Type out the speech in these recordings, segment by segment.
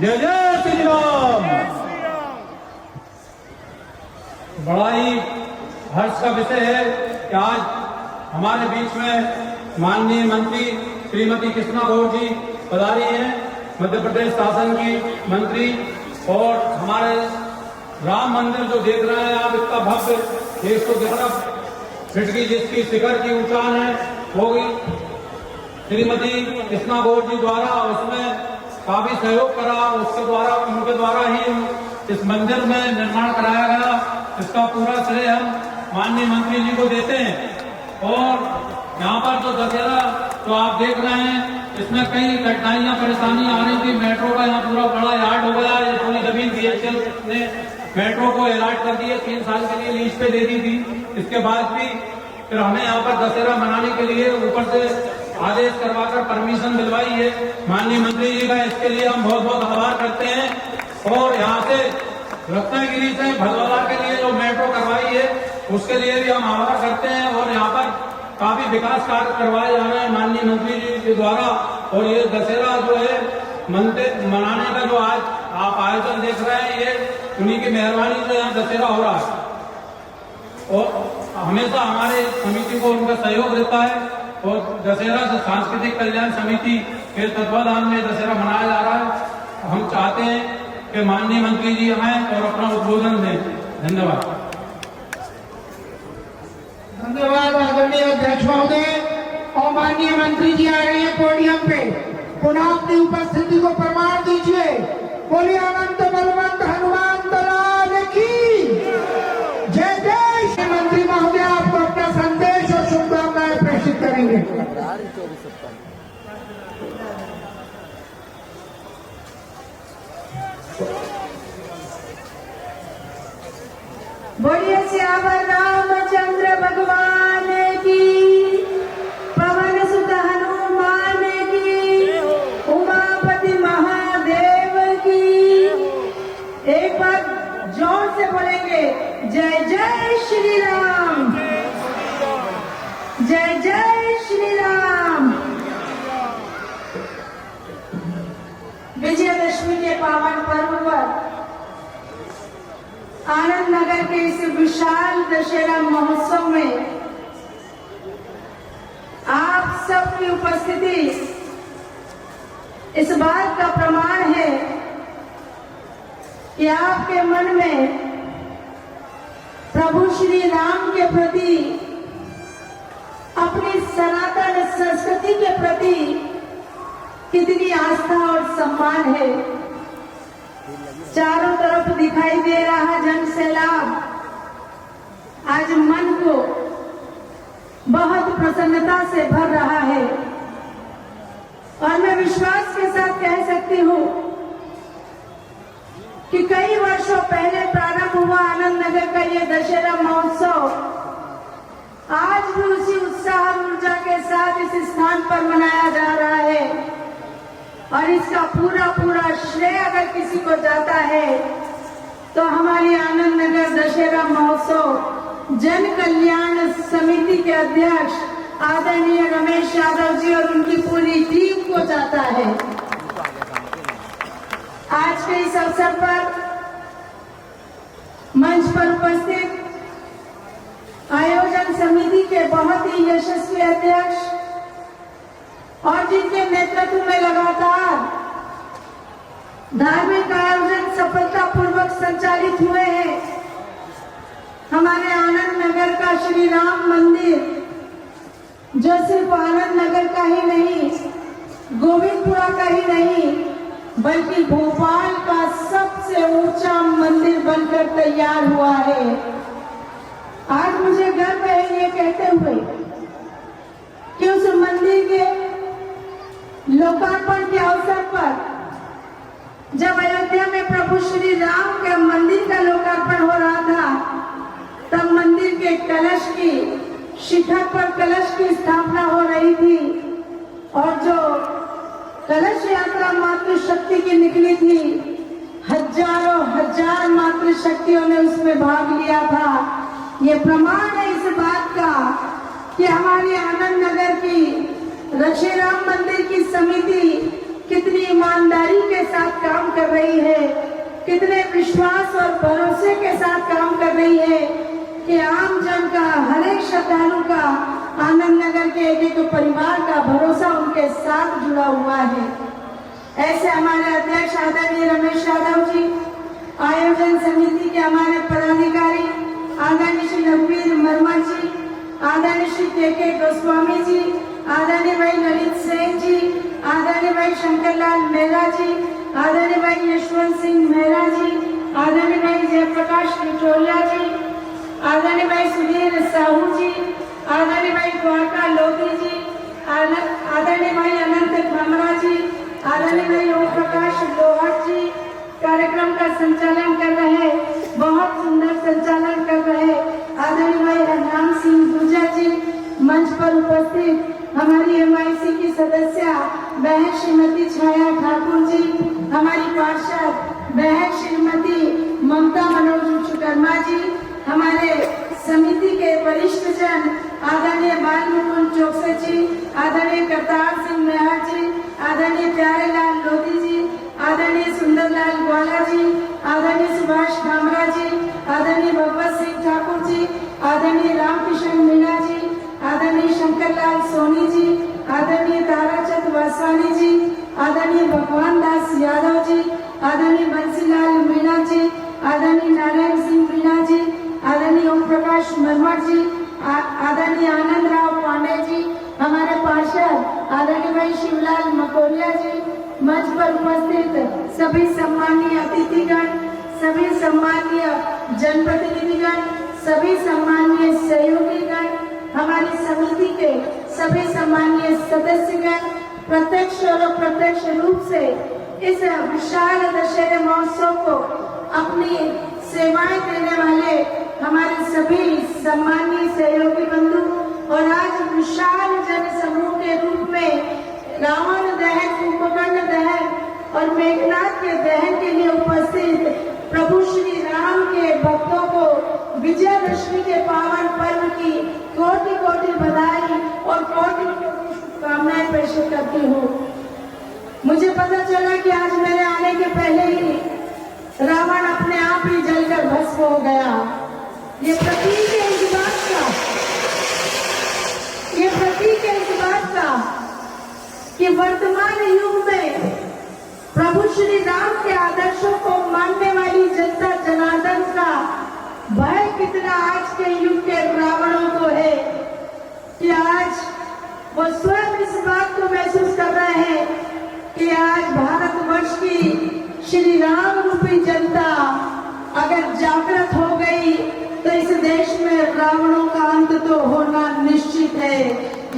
जय जय श्री राम। बड़ा ही हर्ष का विषय है कि आज हमारे बीच में माननीय मंत्री श्रीमती कृष्णा गौर जी पधारी हैं, मध्य प्रदेश शासन की मंत्री। और हमारे राम मंदिर जो देख रहे हैं आप, इतना भव्य 111 फीट की जिसकी शिखर की ऊंचाई है होगी, श्रीमती कृष्णा गौर जी द्वारा उसमें काफी सहयोग करा, उसके द्वारा उनके द्वारा ही इस मंदिर में निर्माण कराया गया। इसका पूरा श्रेय हम माननीय मंत्री जी को देते हैं। और यहाँ पर जो दशहरा तो आप देख रहे हैं, इसमें कई कठिनाइयां परेशानी आ रही थी। मेट्रो का यहाँ पूरा बड़ा यार्ड हो गया, ये पूरी जमीन बीएचईएल ने मेट्रो को अलॉट कर दी है, 3 साल के लिए लीज पे दे दी थी। इसके बाद भी फिर हमें यहाँ पर दशहरा मनाने के लिए ऊपर से आदेश करवाकर परमिशन दिलवाई है माननीय मंत्री जी का। इसके लिए हम बहुत बहुत आभार करते हैं। और यहाँ से रत्नागिरी से भदौला के लिए जो मेट्रो करवाई है उसके लिए भी हम आभार करते हैं। और यहाँ पर काफी विकास कार्य करवाए जा रहे हैं माननीय मंत्री जी के द्वारा। और ये दशहरा जो है मंदिर मनाने का जो आज आप आयोजन देख रहे हैं, ये उन्हीं की मेहरबानी से यहाँ दशहरा हो रहा है। और हमेशा हमारे समिति को उनका सहयोग रहता है। और दशहरा से सांस्कृतिक कल्याण समिति के तत्वाधान में दशहरा मनाया जा रहा है। हम चाहते हैं कि माननीय मंत्री जी आए और अपना उद्बोधन दें। धन्यवाद। धन्यवाद आदरणीय अध्यक्ष महोदय। और माननीय मंत्री जी आ रहे हैं पोडियम पे, पुनः अपनी उपस्थिति को प्रमाण दीजिए। बोलिए अनंत बलवंत हनुमान लाल की जय जय। श्री मंत्री महोदय आपको अपना संदेश और शुभकामनाएं प्रेषित करेंगे। बोलिए श्यावर रामचंद्र भगवान की, पवन सुत हनुमान की, उमापति महादेव की। एक बार जोर से बोलेंगे, जय जय श्री राम, जय जय श्री राम। विजयदशमी के पावन पर्व पर आनंद नगर के इस विशाल दशहरा महोत्सव में आप सबकी उपस्थिति इस बात का प्रमाण है कि आपके मन में प्रभु श्री राम के प्रति, अपनी सनातन संस्कृति के प्रति कितनी आस्था और सम्मान है। चारों तरफ दिखाई दे रहा जन सैलाब आज मन को बहुत प्रसन्नता से भर रहा है। और मैं विश्वास के साथ कह सकती हूँ कि कई वर्षों पहले प्रारंभ हुआ आनंद नगर का ये दशहरा महोत्सव आज भी उसी उत्साह ऊर्जा के साथ इस स्थान पर मनाया जा रहा है। और इसका पूरा पूरा श्रेय अगर किसी को जाता है तो हमारी आनंद नगर दशहरा महोत्सव जन कल्याण समिति के अध्यक्ष आदरणीय रमेश यादव जी और उनकी पूरी टीम को जाता है। आज के इस अवसर पर मंच पर उपस्थित आयोजन समिति के बहुत ही यशस्वी अध्यक्ष और जिनके नेतृत्व में लगातार धार्मिक आयोजन सफलतापूर्वक संचालित हुए हैं। हमारे आनंद नगर का श्री राम मंदिर जो सिर्फ आनंद नगर का ही नहीं, गोविंदपुरा का ही नहीं, बल्कि भोपाल का सबसे ऊंचा मंदिर बनकर तैयार हुआ है। आज मुझे गर्व है ये कहते हुए कि उस मंदिर के लोकार्पण के अवसर पर जब अयोध्या में प्रभु श्री राम के मंदिर का लोकार्पण हो रहा था, तब मंदिर के कलश की शिखर पर कलश की स्थापना हो रही थी। और जो कलश यात्रा मातृशक्ति की निकली थी, हजारों हजार मातृशक्तियों ने उसमें भाग लिया था। ये प्रमाण है इस बात का कि हमारी आनंद नगर की श्री राम मंदिर की समिति कितनी ईमानदारी के साथ काम कर रही है, कितने विश्वास और भरोसे के साथ काम कर रही है कि आम जन का, हर एक श्रद्धालु का, आनंद नगर के एक एक परिवार का भरोसा उनके साथ जुड़ा हुआ है। ऐसे हमारे अध्यक्ष आदरणीय रमेश यादव जी, आयोजन समिति के हमारे पदाधिकारी आदरणीय श्री रघुवीर वर्मा जी, आदरणीय श्री के गोस्वामी जी, आदरणीय भाई ललित सेन जी, आदरणीय भाई शंकरलाल मेहरा जी, आदरणीय भाई यशवंत सिंह मेहरा जी, आदरणीय भाई जयप्रकाश निचोलिया जी, आदरणीय भाई सुधीर साहू जी, आदरणीय भाई द्वारका लोधी जी, आदरणीय भाई अनंत भमरा जी, आदरणीय भाई ओम प्रकाश लोहट जी कार्यक्रम का संचालन कर रहे, बहुत सुंदर संचालन कर रहे आदरणीय भाई हरनाम सिंह दूजा जी, मंच पर उपस्थित हमारी MIC की सदस्य बहन श्रीमती छाया ठाकुर जी, हमारी पार्षद बहन श्रीमती ममता मनोज विश्वकर्मा जी, हमारे समिति के वरिष्ठ जन आदरणीय बाल मुकुंद चौकसे जी, आदरणीय करतार सिंह मेहर जी, आदरणीय प्यारेलाल लोधी जी, आदरणीय सुंदरलाल ग्वाला जी, आदरणीय सुभाष कामरा जी, आदरणीय भगवत सिंह ठाकुर जी, आदरणीय रामकिशन मीणा जी, आदरणीय शंकरलाल सोनी जी, आदरणीय ताराचंद वासवानी जी, आदरणीय भगवान दास यादव जी, आदरणीय बंसीलाल मीणा जी, आदरणीय नारायण सिंह मीणा जी, आदरणीय ओम प्रकाश मरमर जी, आदरणीय आनंद राव पांडे जी, हमारे पार्षद आदरणीय भाई शिवलाल मकोरिया जी, मंच पर उपस्थित सभी सम्मानीय अतिथिगण, सभी सम्मानीय जनप्रतिनिधिगण, सभी सम्मानीय सहयोगीगण, हमारी समिति के सभी सम्मानीय सदस्यगण, प्रत्यक्ष और अप्रत्यक्ष रूप से इस विशाल दशहरे महोत्सव को अपनी सेवाएं देने वाले हमारे सभी सम्मानीय सहयोगी बंधु और आज विशाल जन समूह के रूप में रावण दहन, कुंभकर्ण दहन और मेघनाथ के दहन के लिए उपस्थित प्रभु श्री राम के भक्तों को विजयदशमी के पावन पर्व की कोटि कोटि बधाई और कोटि कोटि शुभकामनाएं पेश करती हूँ। मुझे पता चला कि आज मेरे आने के पहले ही रावण अपने आप ही जलकर भस्म हो गया। ये प्रतीक है इस बात का, ये प्रतीक है इस बात का कि वर्तमान युग में प्रभु श्री राम के आदर्शों को मानने वाली जनता जनार्दन का भय कितना आज के युग के रावणों को है कि आज वो स्वयं इस बात को महसूस कर रहे हैं कि आज भारतवर्ष की श्री राम रूपी जनता अगर जागृत हो गई तो इस देश में रावणों का अंत तो होना निश्चित है।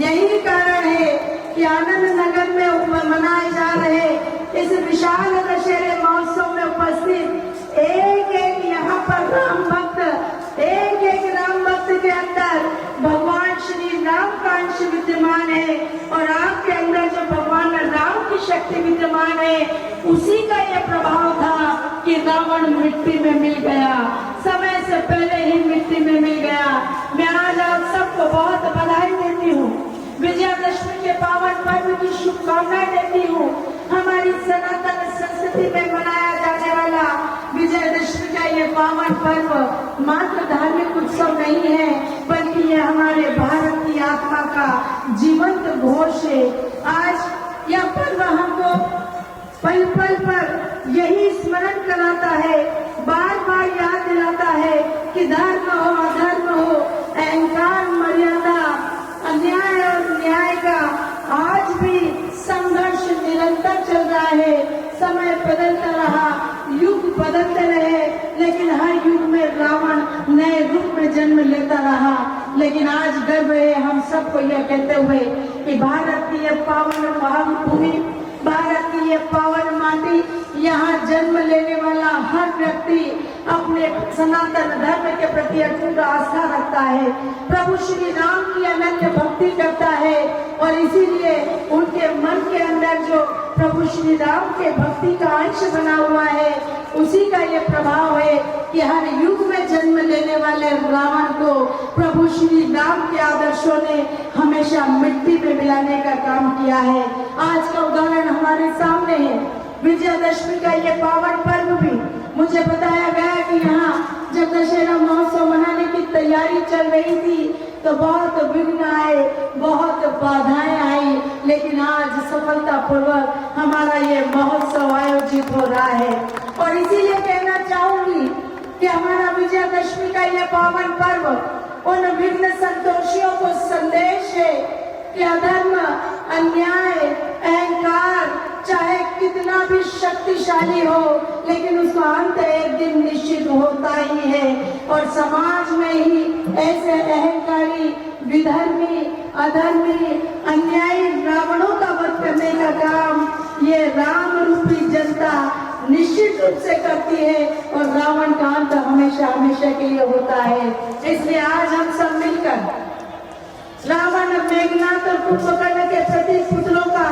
यही कारण है कि आनंद नगर में मनाए जा रहे इस विशाल दशहरे महोत्सव में उपस्थित एक एक यहाँ पर राम भक्त, एक एक राम भक्त के अंदर भगवान श्री राम का अंश विद्यमान है और आपके अंदर जो भगवान राम की शक्ति विद्यमान है, उसी का यह प्रभाव था कि रावण मिट्टी में मिल गया, समय से पहले ही मिट्टी में मिल गया। मैं आज आप सबको बहुत बधाई देती हूँ, विजयादशमी के पावन पर्व की शुभकामनाएं देती हूँ। हमारी सनातन संस्कृति में मनाया जाने वाला विजयादशमी का ये पावन पर्व मात्र धार्मिक उत्सव नहीं है, बल्कि ये हमारे भारत की आत्मा का जीवंत घोष है। आज यह पर्व हमको पल पल पर यही स्मरण कराता है, बार बार याद दिलाता है कि धर्म हो अधर्म हो, अहंकार मर्यादा, अन्याय और न्याय का आज भी संघर्ष निरंतर चल रहा है। समय बदलता रहा, युग बदलते रहे, लेकिन हर युग में रावण नए रूप में जन्म लेता रहा। लेकिन आज गर्व है हम सबको यह कहते हुए कि भारत की यह पावन महाभूमि, भारत की यह पावन माटी, यहाँ जन्म लेने वाला हर व्यक्ति अपने सनातन धर्म के प्रति अटूट आस्था रखता है, प्रभु श्री राम की अनन्य भक्ति करता है और इसीलिए उनके मन के अंदर जो प्रभु श्री राम के भक्ति का अंश बना हुआ है, उसी का ये प्रभाव है कि हर युग में जन्म लेने वाले रावण को प्रभु श्री राम के आदर्शों ने हमेशा मिट्टी में मिलाने का काम किया है। आज का उदाहरण हमारे सामने है। विजयादशमी का ये पावन पर्व भी मुझे बताया गया कि यहाँ जब दशहरा महोत्सव मनाने की तैयारी चल रही थी तो बहुत विघ्न आए, बहुत बाधाएं आई, लेकिन आज सफलतापूर्वक हमारा ये महोत्सव आयोजित हो रहा है। और इसीलिए कहना चाहूंगी कि हमारा विजयादशमी का ये पावन पर्व उन विघ्न संतोषियों को संदेश है कि अधर्म, अन्याय, अहंकार चाहे कितना भी शक्तिशाली हो, लेकिन उसका अंत एक दिन निश्चित होता ही है। और समाज में ही ऐसे अहंकारी, विधर्मी, अधर्मी, अन्यायी रावणों का वध करने का काम ये राम रूपी जनता निश्चित रूप से करती है और रावण का अंत हमेशा हमेशा के लिए होता है। इसलिए आज हम सब मिलकर रावण, मेघनाथ और कुंभकर्ण के प्रतीक पुतलों का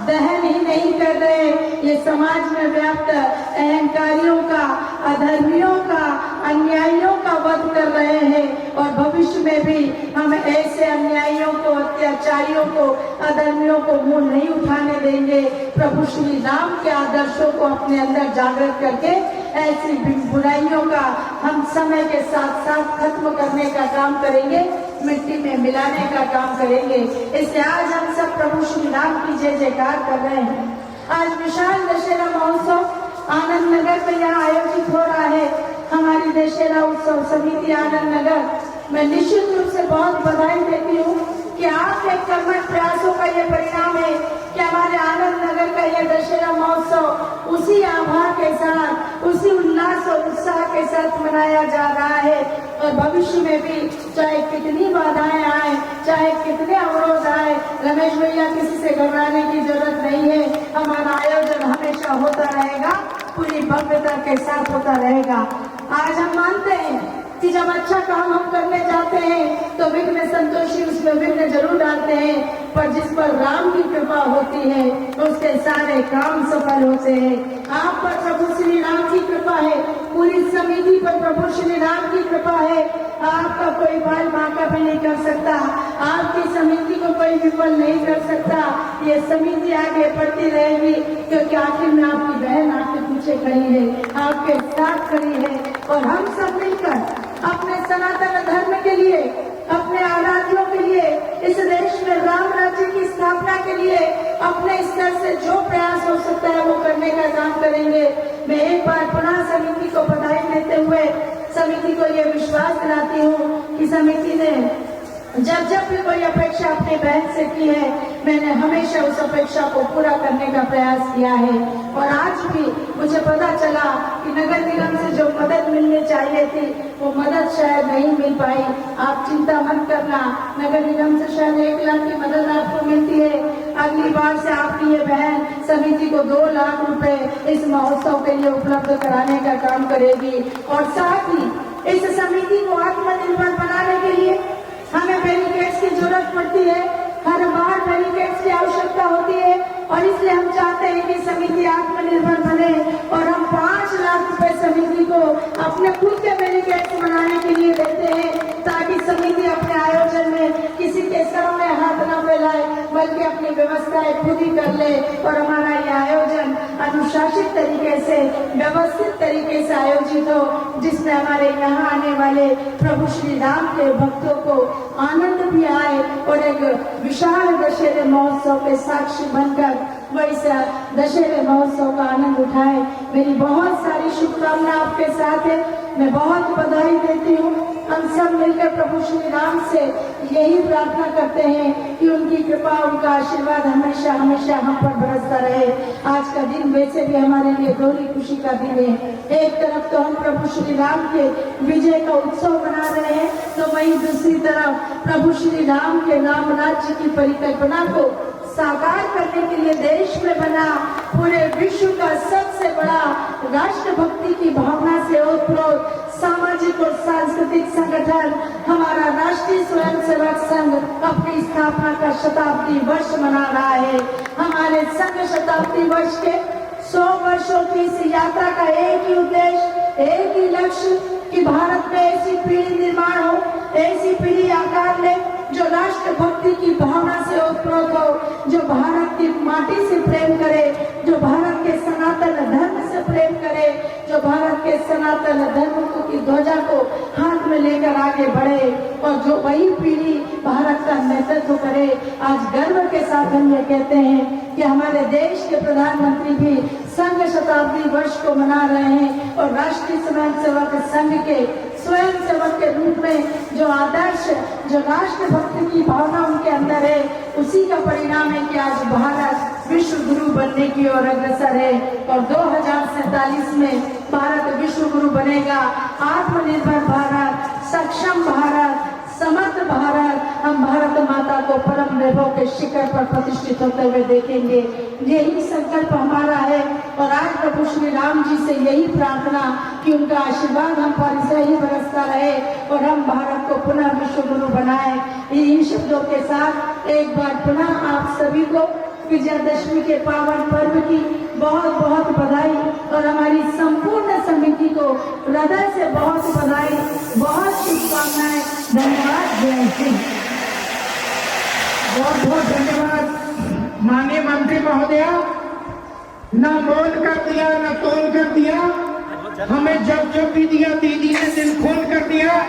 दहन ही नहीं कर रहे, ये समाज में व्याप्त अहंकारियों का, अधर्मियों का, अन्यायियों का वध कर रहे हैं। और भविष्य में भी हम ऐसे अन्यायियों को, अत्याचारियों को, अधर्मियों को मुंह नहीं उठाने देंगे। प्रभु श्री राम के आदर्शों को अपने अंदर जागृत करके ऐसी बुराइयों का हम समय के साथ साथ खत्म करने का काम करेंगे, मिट्टी में मिलाने का काम करेंगे। इसलिए आज हम सब प्रभु श्री राम की जय जयकार कर रहे हैं। आज विशाल दशहरा महोत्सव आनंद नगर में यहाँ आयोजित हो रहा है। हमारी दशहरा उत्सव समिति आनंद नगर मैं निश्चित रूप से बहुत बधाई देती हूँ कि आपके कर्मठ प्रयासों का ये परिणाम है कि हमारे आनंद नगर का ये दशहरा महोत्सव उसी आभा के साथ, उसी उल्लास और उत्साह के साथ मनाया जा रहा है। और भविष्य में भी चाहे कितनी बाधाएं आए, चाहे कितने अवरोध आए, रमेश भैया किसी से घबराने की जरूरत नहीं है। हमारा आयोजन हमेशा होता रहेगा, पूरी भव्यता के साथ होता रहेगा। आज हम मानते हैं कि जब अच्छा काम हम करने जाते हैं तो विघ्न संतोषी उसमें विघ्न जरूर डालते हैं, पर जिस पर राम की कृपा होती है उसके सारे काम सफल होते हैं। आप पर प्रभु श्री राम की कृपा है, पूरी समिति पर प्रभु श्री राम की कृपा है। आपका कोई बाल बांका भी नहीं कर सकता, आपकी समिति को कोई विफल नहीं कर सकता। ये समिति आगे बढ़ती रहेगी क्योंकि आखिर में आपकी बहन आपके पीछे खड़ी है, आपके साथ खड़ी है। और हम सब मिलकर अपने सनातन धर्म के लिए, अपने आराध्यों के लिए, इस देश में राम राज्य की स्थापना के लिए अपने स्तर से जो प्रयास हो सकता है वो करने का काम करेंगे। मैं एक बार पुनः समिति को बधाई देते हुए समिति को ये विश्वास दिलाती हूँ कि समिति ने जब जब भी कोई अपेक्षा अपनी बहन से की है, मैंने हमेशा उस अपेक्षा को पूरा करने का प्रयास किया है। और आज भी मुझे पता चला कि नगर निगम से जो मदद मिलनी चाहिए थी वो मदद शायद नहीं मिल पाई। आप चिंता मत करना, नगर निगम से शायद 1 लाख की मदद आपको मिलती है। अगली बार से आपकी ये बहन समिति को 2 लाख रुपए इस महोत्सव के लिए उपलब्ध कराने का काम करेगी। और साथ ही इस समिति को आत्मनिर्भर बनाने के लिए हमें बैरिकेड्स की जरूरत पड़ती है, हर बार बैरिकेड्स की आवश्यकता होती है। और इसलिए हम चाहते हैं कि समिति आत्मनिर्भर बने और हम 5 लाख रुपए समिति को अपने खुद के बैरिकेड्स बनाने के लिए देते हैं, ताकि समिति अपने आयोजन में किसी के सर में हाथ न फैलाए, बल्कि अपनी व्यवस्थाएं खुद ही कर ले। और हमारा ये आयोजन अनुशासित तरीके से, व्यवस्थित तरीके से आयोजित हो, जिसमें हमारे यहाँ आने वाले प्रभु श्री राम के भक्तों को आनंद भी आए और एक विशाल दशहरे महोत्सव के साक्षी बनकर वो इस दशहरे महोत्सव का आनंद उठाए। मेरी बहुत सारी शुभकामना आपके साथ है, मैं बहुत बधाई देती हूँ। हम सब मिलकर प्रभु श्री राम से यही प्रार्थना करते हैं कि उनकी कृपा, उनका आशीर्वाद हमेशा हमेशा हम पर बरसता रहे। आज का दिन वैसे भी हमारे लिए दोहरी खुशी का दिन है। एक तरफ तो हम प्रभु श्री राम के विजय का उत्सव मना रहे हैं, तो वहीं दूसरी तरफ प्रभु श्री राम के राम राज्य की परिकल्पना को साकार करने के लिए देश में बना पूरे विश्व का सबसे बड़ा राष्ट्रभक्ति की भावना से ओतप्रोत सामाजिक और सांस्कृतिक संगठन हमारा राष्ट्रीय स्वयंसेवक संघ अपनी स्थापना का शताब्दी वर्ष मना रहा है। हमारे संघ शताब्दी वर्ष के 100 वर्षों की इस यात्रा का एक ही उद्देश्य, एक ही लक्ष्य कि भारत में ऐसी पीढ़ी निर्माण हो, ऐसी पीढ़ी आकार ले जो राष्ट्र भक्ति की भावना से ओतप्रोत हो, जो भारत की माटी से प्रेम करे, जो भारत के सनातन धर्म से प्रेम करे, जो भारत के सनातन धर्म की ध्वजा को हाथ में लेकर आगे बढ़े और जो वही पीढ़ी भारत का नेतृत्व करे। आज गर्व के साथ हम ये कहते हैं कि हमारे देश के प्रधानमंत्री भी संघ शताब्दी वर्ष को मना रहे हैं और राष्ट्रीय स्वयंसेवक संघ के स्वयंसेवक के रूप में जो आदर्श, जो राष्ट्र भक्ति की भावना उनके अंदर है, उसी का परिणाम है कि आज भारत विश्व गुरु बनने की ओर अग्रसर है और 2047 में भारत विश्व गुरु बनेगा। आत्मनिर्भर भारत, सक्षम भारत, समर्थ भारत, हम भारत माता को परम वैभव के शिखर पर प्रतिष्ठित होते हुए देखेंगे। यही संकल्प हमारा है और आज प्रभु श्री राम जी से यही प्रार्थना कि उनका आशीर्वाद हम पर ऐसे ही बरसता रहे और हम भारत को पुनः विश्व गुरु बनाए। इन शब्दों के साथ एक बार पुनः आप सभी को विजयादशमी के पावन पर्व की बहुत बहुत बधाई और हमारी संपूर्ण समिति को हृदय से बहुत बधाई, बहुत शुभकामनाएं। धन्यवाद। जय सिंह। बहुत बहुत धन्यवाद माननीय मंत्री महोदया। न मोल कर दिया, न तोल कर दिया, हमें जब जब भी दिया दीदी ने दिल खोल कर दिया।